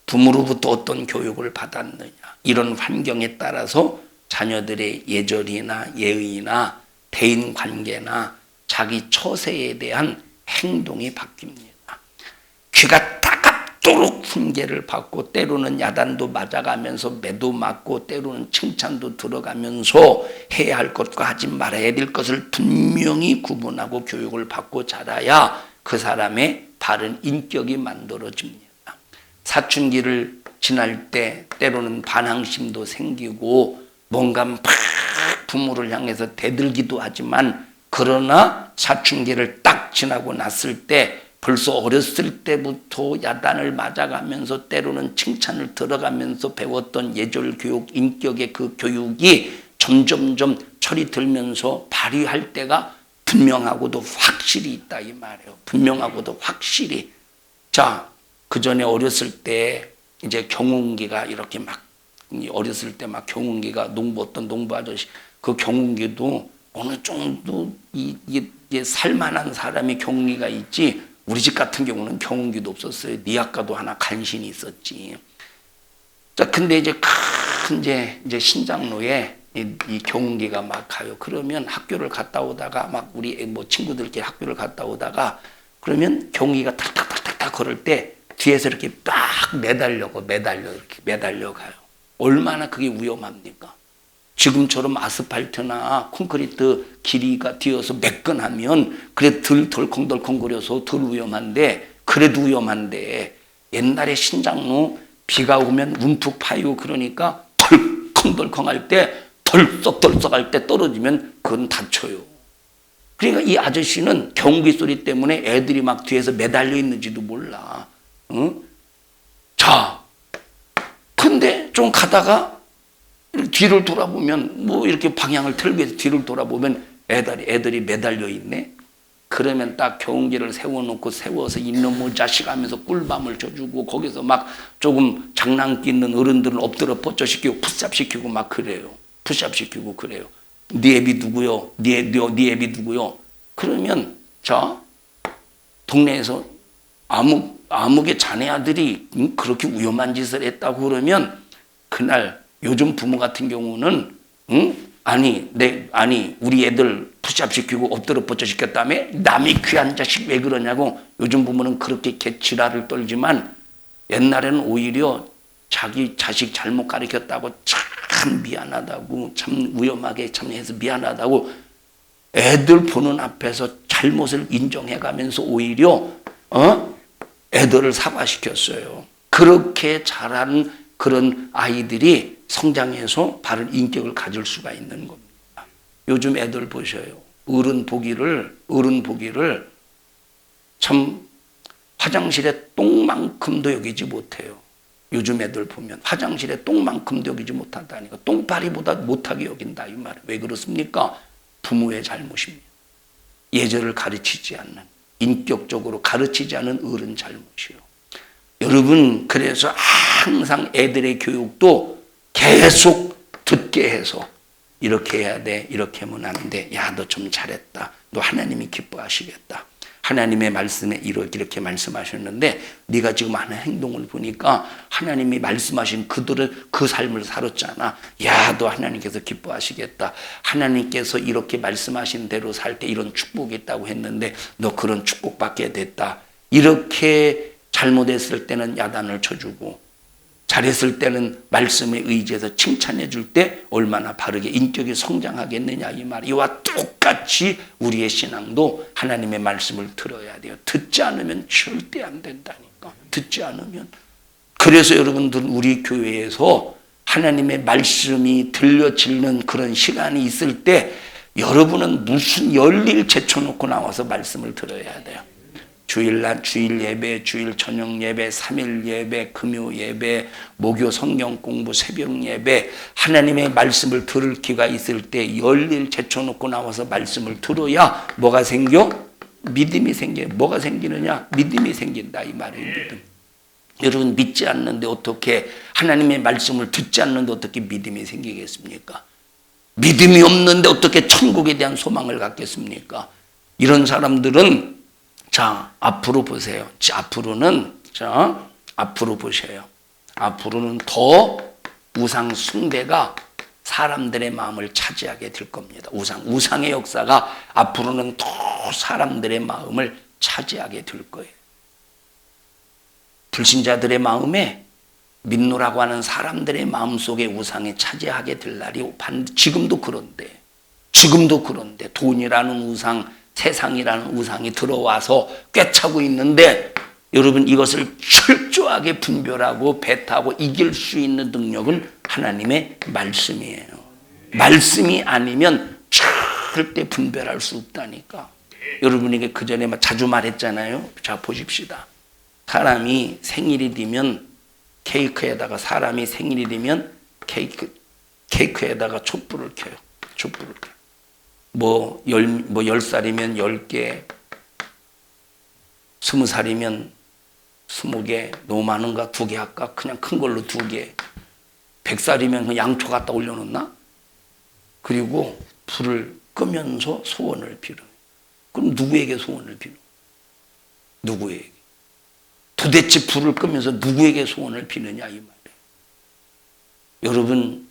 S1: 부모로부터 어떤 교육을 받았느냐, 이런 환경에 따라서 자녀들의 예절이나 예의나 대인관계나 자기 처세에 대한 행동이 바뀝니다. 귀가 따갑도록 훈계를 받고 때로는 야단도 맞아가면서 매도 맞고 때로는 칭찬도 들어가면서 해야 할 것과 하지 말아야 될 것을 분명히 구분하고 교육을 받고 자라야 그 사람의 바른 인격이 만들어집니다. 사춘기를 지날 때 때로는 반항심도 생기고 뭔가 막 부모를 향해서 대들기도 하지만, 그러나 사춘기를 딱 지나고 났을 때 벌써 어렸을 때부터 야단을 맞아가면서 때로는 칭찬을 들어가면서 배웠던 예절 교육, 인격의 그 교육이 점점점 철이 들면서 발휘할 때가 분명하고도 확실히 있다 이 말이에요. 분명하고도 확실히. 자, 그 전에 어렸을 때 이제 경운기가 이렇게 막, 어렸을 때 막 경운기가 어떤 농부 아저씨, 그 경운기도 어느 정도 이게 살만한 사람이 경운기가 있지, 우리 집 같은 경우는 경운기도 없었어요. 네 아까도 하나 간신히 있었지. 자, 근데 이제 신장로에 이 경운기가 막 가요. 그러면 학교를 갔다 오다가 막 우리 친구들끼리 학교를 갔다 오다가 그러면 경운기가 탁탁탁탁 걸을 때 뒤에서 이렇게 딱 매달려 가요. 얼마나 그게 위험합니까? 지금처럼 아스팔트나 콘크리트 길이가 뒤어서 매끈하면 그래 덜컹덜컹거려서 덜 위험한데, 그래도 위험한데 옛날에 신장로 비가 오면 움푹 파이고 그러니까 덜컹덜컹할 때, 덜썩덜썩할 때 떨어지면 그건 다쳐요. 그러니까 이 아저씨는 경기 소리 때문에 애들이 막 뒤에서 매달려 있는지도 몰라. 응? 자, 근데 좀 가다가 뒤를 돌아보면, 뭐 이렇게 방향을 틀고 해서 뒤를 돌아보면 애들이 매달려 있네. 그러면 딱 경운기를 세워서 이놈의 자식 하면서 꿀밤을 줘주고, 거기서 막 조금 장난기 있는 어른들은 엎드려 뻗쳐시키고 푸시업시키고 막 그래요. 푸시업시키고 그래요. 네 애비 누구요? 네 애비 누구요? 그러면 자, 동네에서 아무개 자네 아들이 그렇게 위험한 짓을 했다고 그러면, 그날 요즘 부모 같은 경우는 아니 우리 애들 푸시업 시키고 엎드려 뻗쳐 시켰다며? 남이 귀한 자식 왜 그러냐고. 요즘 부모는 그렇게 개치라를 떨지만, 옛날에는 오히려 자기 자식 잘못 가르쳤다고 참 미안하다고, 참 위험하게 참 해서 미안하다고 애들 보는 앞에서 잘못을 인정해가면서 오히려 애들을 사과시켰어요. 그렇게 자란 그런 아이들이 성장해서 바른 인격을 가질 수가 있는 겁니다. 요즘 애들 보셔요. 어른 보기를 참 화장실에 똥만큼도 여기지 못해요. 요즘 애들 보면 화장실에 똥만큼도 여기지 못한다니까. 똥파리보다 못하게 여긴다 이 말이에요. 왜 그렇습니까? 부모의 잘못입니다. 예절을 가르치지 않는, 인격적으로 가르치지 않은 어른 잘못이요. 여러분, 그래서 항상 애들의 교육도 계속 듣게 해서, 이렇게 해야 돼, 이렇게 하면 안 돼, 야 너 좀 잘했다, 너 하나님이 기뻐하시겠다, 하나님의 말씀에 이렇게 말씀하셨는데 네가 지금 하는 행동을 보니까 하나님이 말씀하신 그 삶을 살았잖아. 야, 너 하나님께서 기뻐하시겠다. 하나님께서 이렇게 말씀하신 대로 살 때 이런 축복이 있다고 했는데 너 그런 축복 받게 됐다. 이렇게 잘못했을 때는 야단을 쳐주고, 잘했을 때는 말씀에 의지해서 칭찬해 줄 때 얼마나 바르게 인격이 성장하겠느냐 이 말. 이와 똑같이 우리의 신앙도 하나님의 말씀을 들어야 돼요. 듣지 않으면 절대 안 된다니까. 듣지 않으면. 그래서 여러분들 우리 교회에서 하나님의 말씀이 들려지는 그런 시간이 있을 때 여러분은 무슨 열일 제쳐놓고 나와서 말씀을 들어야 돼요. 주일날 주일 예배, 주일 저녁 예배, 3일 예배, 금요 예배, 목요 성경 공부, 새벽 예배, 하나님의 말씀을 들을 기가 있을 때 열일 제쳐놓고 나와서 말씀을 들어야 뭐가 생겨? 믿음이 생겨요. 뭐가 생기느냐? 믿음이 생긴다 이 말이에요. 믿음. 여러분 믿지 않는데 어떻게, 하나님의 말씀을 듣지 않는데 어떻게 믿음이 생기겠습니까? 믿음이 없는데 어떻게 천국에 대한 소망을 갖겠습니까? 이런 사람들은 자, 앞으로 보세요. 앞으로 보세요. 앞으로는 더 우상 숭배가 사람들의 마음을 차지하게 될 겁니다. 우상의 역사가 앞으로는 더 사람들의 마음을 차지하게 될 거예요. 불신자들의 마음에, 믿노라고 하는 사람들의 마음 속에 우상이 차지하게 될 날이 지금도 그런데 돈이라는 우상, 세상이라는 우상이 들어와서 꿰차고 있는데, 여러분 이것을 철저하게 분별하고 배타하고 이길 수 있는 능력은 하나님의 말씀이에요. 말씀이 아니면 절대 분별할 수 없다니까. 여러분에게 그전에 자주 말했잖아요. 자 보십시다. 사람이 생일이 되면 케이크에다가 케이크에다가 촛불을 켜요. 뭐 10살이면 10개, 20살이면 20개, 너무 많은가? 2개 할까? 그냥 큰 걸로 2개. 100살이면 그 양초 갖다 올려놓나? 그리고 불을 끄면서 소원을 빌어요. 그럼 누구에게 소원을 빌어? 누구에게? 도대체 불을 끄면서 누구에게 소원을 비느냐 이 말이에요. 여러분,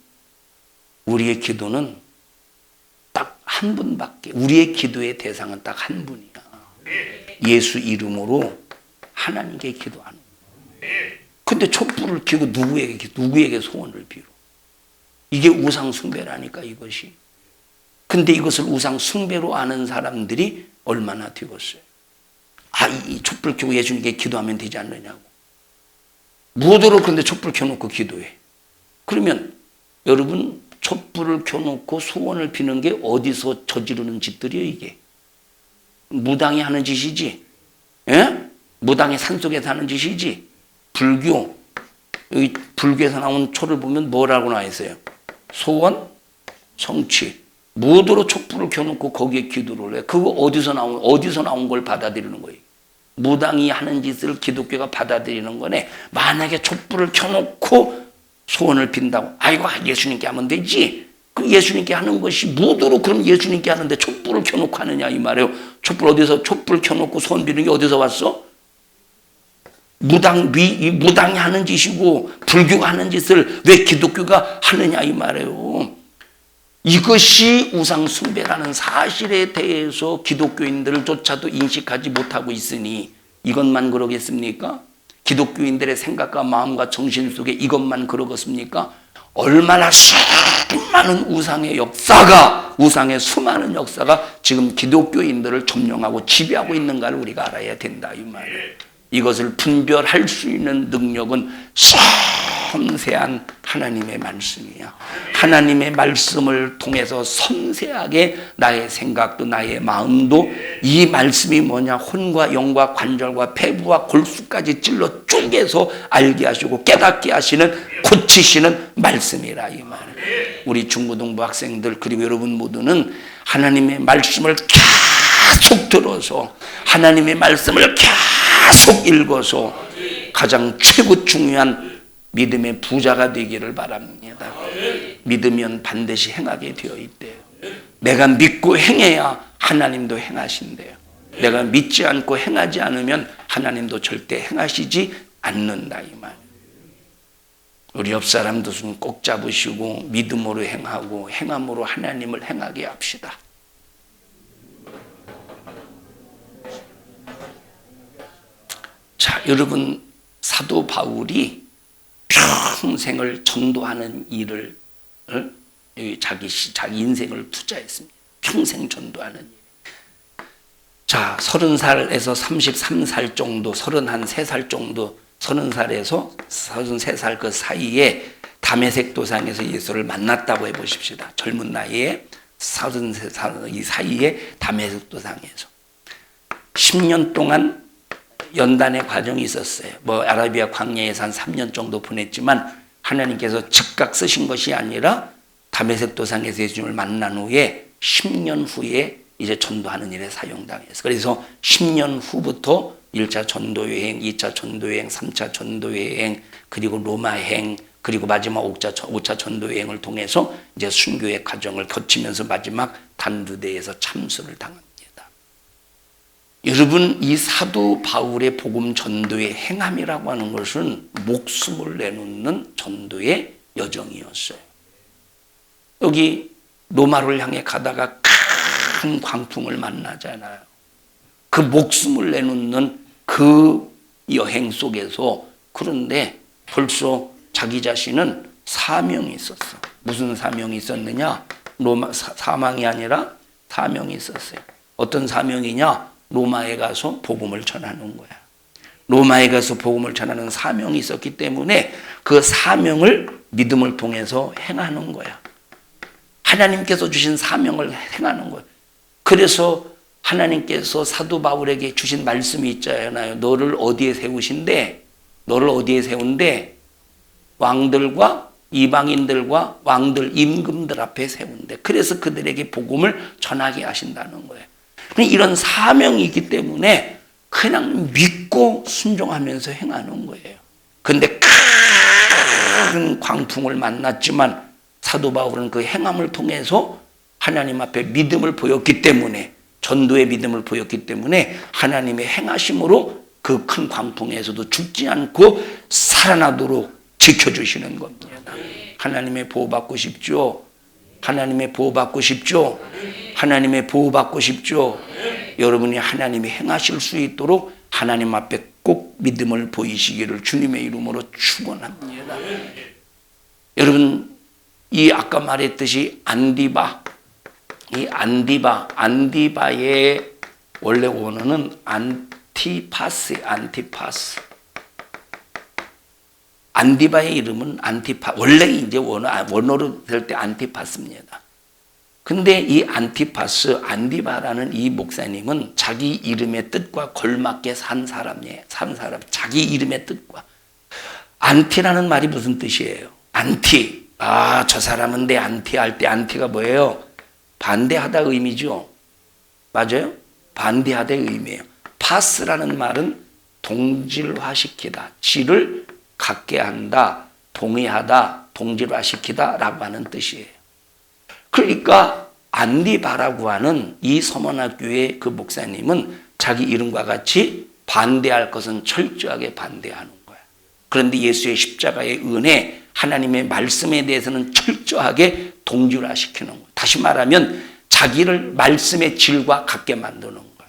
S1: 우리의 기도는 한 분밖에, 우리의 기도의 대상은 딱 한 분이야. 예수 이름으로 하나님께 기도하는 거야. 근데 촛불을 켜고 누구에게 소원을 빌어? 이게 우상 숭배라니까 이것이. 근데 이것을 우상 숭배로 아는 사람들이 얼마나 되겠어요? 이 촛불 켜고 예수님께 기도하면 되지 않느냐고. 무엇으로 근데 촛불 켜놓고 기도해? 그러면 여러분 촛불을 켜놓고 소원을 비는 게 어디서 저지르는 짓들이에요 이게. 무당이 하는 짓이지. 예? 무당이 산속에서 하는 짓이지. 불교, 여기 불교에서 나온 초를 보면 뭐라고 나와 있어요? 소원, 성취. 무도로 촛불을 켜놓고 거기에 기도를 해. 그거 어디서 나온 걸 받아들이는 거예요. 무당이 하는 짓을 기독교가 받아들이는 거네. 만약에 촛불을 켜놓고 소원을 빈다고, 아이고 예수님께 하면 되지. 그 예수님께 하는 것이 무도로 그럼 예수님께 하는데 촛불을 켜놓고 하느냐 이 말이에요. 촛불 켜놓고 소원 비는 게 어디서 왔어? 무당이 하는 짓이고 불교가 하는 짓을 왜 기독교가 하느냐 이 말이에요. 이것이 우상 숭배라는 사실에 대해서 기독교인들조차도 인식하지 못하고 있으니 이것만 그러겠습니까? 기독교인들의 생각과 마음과 정신 속에 이것만 그러겠습니까? 얼마나 수많은 우상의 수많은 역사가 지금 기독교인들을 점령하고 지배하고 있는가를 우리가 알아야 된다 이 말이에요. 이것을 분별할 수 있는 능력은 섬세한 하나님의 말씀이야. 하나님의 말씀을 통해서 섬세하게 나의 생각도 나의 마음도 이 말씀이 뭐냐 혼과 영과 관절과 폐부와 골수까지 찔러 쪼개서 알게 하시고 깨닫게 하시는 고치시는 말씀이라 이 말이에요. 우리 중고등부 학생들 그리고 여러분 모두는 하나님의 말씀을 계속 들어서 하나님의 말씀을 계속 읽어서 가장 최고 중요한 믿음의 부자가 되기를 바랍니다. 믿으면 반드시 행하게 되어 있대요. 내가 믿고 행해야 하나님도 행하신대요. 내가 믿지 않고 행하지 않으면 하나님도 절대 행하시지 않는다 이 말. 우리 옆 사람도 손 꼭 잡으시고 믿음으로 행하고 행함으로 하나님을 행하게 합시다. 자, 여러분 사도 바울이 평생을 전도하는 일을 자기 인생을 투자했습니다. 평생 전도하는 일. 자, 30살에서 33살 정도, 33살 정도, 30살에서 33살 그 사이에 다메섹 도상에서 예수를 만났다고 해보십시다. 젊은 나이에 33살 이 사이에 다메섹 도상에서 10년 동안 연단의 과정이 있었어요. 아라비아 광야에서 한 3년 정도 보냈지만 하나님께서 즉각 쓰신 것이 아니라 다메섹 도상에서 예수님을 만난 후에 10년 후에 이제 전도하는 일에 사용당해서 그래서 10년 후부터 1차 전도여행, 2차 전도여행, 3차 전도여행, 그리고 로마행, 그리고 마지막 5차 전도여행을 통해서 이제 순교의 과정을 거치면서 마지막 단두대에서 참수를 당합니다. 여러분, 이 사도 바울의 복음 전도의 행함이라고 하는 것은 목숨을 내놓는 전도의 여정이었어요. 여기 로마를 향해 가다가 큰 광풍을 만나잖아요. 그 목숨을 내놓는 그 여행 속에서 그런데 벌써 자기 자신은 사명이 있었어. 무슨 사명이 있었느냐? 사망이 아니라 사명이 있었어요. 어떤 사명이냐? 로마에 가서 복음을 전하는 거야. 로마에 가서 복음을 전하는 사명이 있었기 때문에 그 사명을 믿음을 통해서 행하는 거야. 하나님께서 주신 사명을 행하는 거야. 그래서 하나님께서 사도 바울에게 주신 말씀이 있잖아요. 너를 어디에 세우신대? 너를 어디에 세운대? 왕들과 이방인들과 왕들, 임금들 앞에 세운대. 그래서 그들에게 복음을 전하게 하신다는 거예요. 이런 사명이 있기 때문에 그냥 믿고 순종하면서 행하는 거예요. 그런데 큰 광풍을 만났지만 사도 바울은 그 행함을 통해서 하나님 앞에 믿음을 보였기 때문에 전도의 믿음을 보였기 때문에 하나님의 행하심으로 그 큰 광풍에서도 죽지 않고 살아나도록 지켜주시는 겁니다. 하나님의 보호받고 싶죠? 하나님의 보호받고 싶죠? 하나님의 보호받고 싶죠? 여러분이 하나님이 행하실 수 있도록 하나님 앞에 꼭 믿음을 보이시기를 주님의 이름으로 축원합니다. 여러분, 이 아까 말했듯이 안디바의 원래 원어는 안티파스. 안디바의 이름은 안티파, 원래 이제 원어로 될 때 안티파스입니다. 근데 이 안티파스, 안디바라는 이 목사님은 자기 이름의 뜻과 걸맞게 산 사람이에요. 자기 이름의 뜻과. 안티라는 말이 무슨 뜻이에요? 안티. 저 사람은 내 안티 할 때 안티가 뭐예요? 반대하다 의미죠. 맞아요? 반대하다의 의미예요. 파스라는 말은 동질화시키다. 질을 갖게 한다. 동의하다. 동질화시키다 라고 하는 뜻이에요. 그러니까 안디바라고 하는 이 서문학교의 그 목사님은 자기 이름과 같이 반대할 것은 철저하게 반대하는 거야. 그런데 예수의 십자가의 은혜, 하나님의 말씀에 대해서는 철저하게 동질화시키는 거야. 다시 말하면 자기를 말씀의 질과 같게 만드는 거야.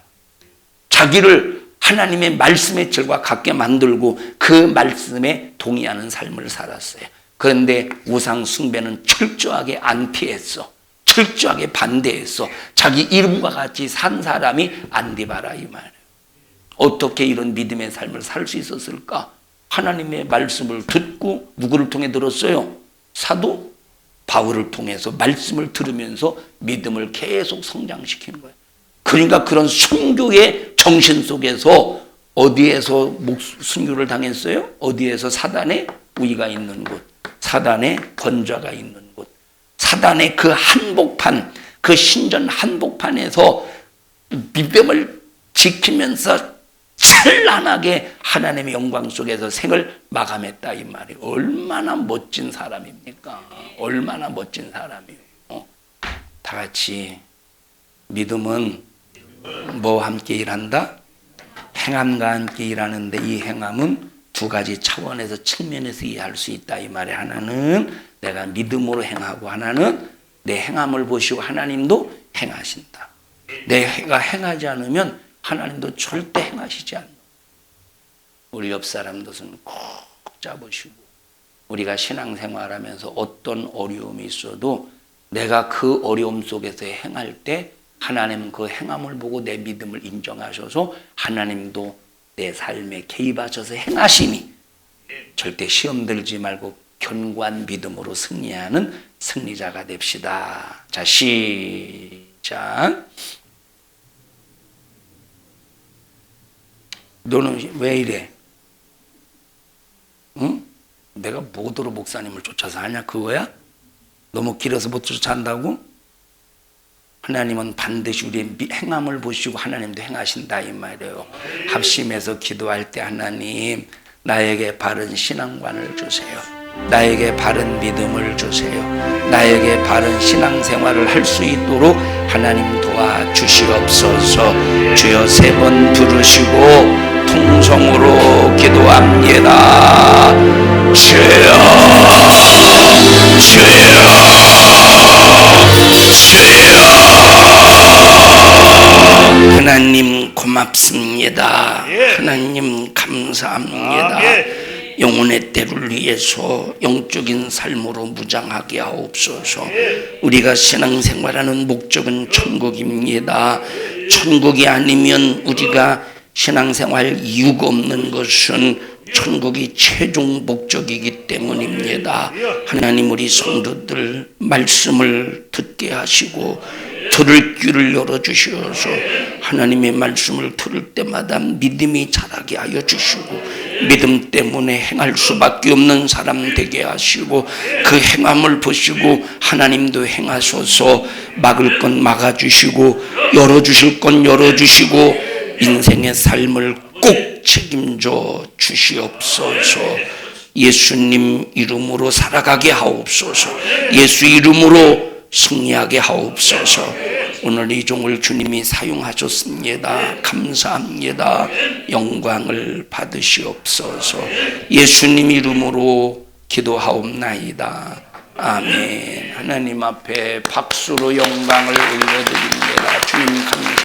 S1: 자기를 하나님의 말씀의 질과 같게 만들고 그 말씀에 동의하는 삶을 살았어요. 그런데 우상 숭배는 철저하게 안티했어. 철저하게 반대했어. 자기 이름과 같이 산 사람이 안디바라 이 말이에요. 어떻게 이런 믿음의 삶을 살 수 있었을까? 하나님의 말씀을 듣고 누구를 통해 들었어요? 사도 바울을 통해서 말씀을 들으면서 믿음을 계속 성장시킨 거예요. 그러니까 그런 순교의 정신 속에서 어디에서 순교를 당했어요? 어디에서 사단의 우위가 있는 곳, 사단의 권좌가 있는 곳, 사단의 그 한복판, 그 신전 한복판에서 믿음을 지키면서 찬란하게 하나님의 영광 속에서 생을 마감했다 이 말이. 얼마나 멋진 사람입니까? 얼마나 멋진 사람이에요. 다 같이 믿음은 뭐와 함께 일한다? 행함과 함께 일하는데 이 행함은 두 가지 차원에서 측면에서 이해할 수 있다 이 말에. 하나는 내가 믿음으로 행하고 하나는 내 행함을 보시고 하나님도 행하신다. 내가 행하지 않으면 하나님도 절대 행하시지 않는다. 우리 옆 사람도 손 꼭 잡으시고, 우리가 신앙생활하면서 어떤 어려움이 있어도 내가 그 어려움 속에서 행할 때 하나님은 그 행함을 보고 내 믿음을 인정하셔서 하나님도 내 삶에 개입하셔서 행하시니 절대 시험 들지 말고 견고한 믿음으로 승리하는 승리자가 됩시다. 자, 시작. 너는 왜 이래? 응? 내가 뭐더러 목사님을 쫓아서 하냐 그거야? 너무 길어서 못 쫓아한다고? 하나님은 반드시 우리의 행함을 보시고 하나님도 행하신다 이 말이에요. 합심해서 기도할 때 하나님 나에게 바른 신앙관을 주세요. 나에게 바른 믿음을 주세요. 나에게 바른 신앙생활을 할 수 있도록 하나님 도와주시옵소서. 주여 3번 부르시고 통성으로 기도합니다. 주여 주여 주여. 하나님 고맙습니다. 하나님 감사합니다. 영혼의 때를 위해서 영적인 삶으로 무장하게 하옵소서. 우리가 신앙생활하는 목적은 천국입니다. 천국이 아니면 우리가 신앙생활 이유가 없는 것은 천국이 최종 목적이기 때문입니다. 하나님 우리 성도들 말씀을 듣게 하시고 들을 귀를 열어주셔서 하나님의 말씀을 들을 때마다 믿음이 자라게 하여 주시고 믿음 때문에 행할 수밖에 없는 사람 되게 하시고 그 행함을 보시고 하나님도 행하셔서 막을 건 막아주시고 열어주실 건 열어주시고 인생의 삶을 꼭 책임져 주시옵소서. 예수님 이름으로 살아가게 하옵소서. 예수 이름으로 승리하게 하옵소서. 오늘 이 종을 주님이 사용하셨습니다. 감사합니다. 영광을 받으시옵소서. 예수님 이름으로 기도하옵나이다. 아멘. 하나님 앞에 박수로 영광을 올려드립니다. 주님 감사합니다.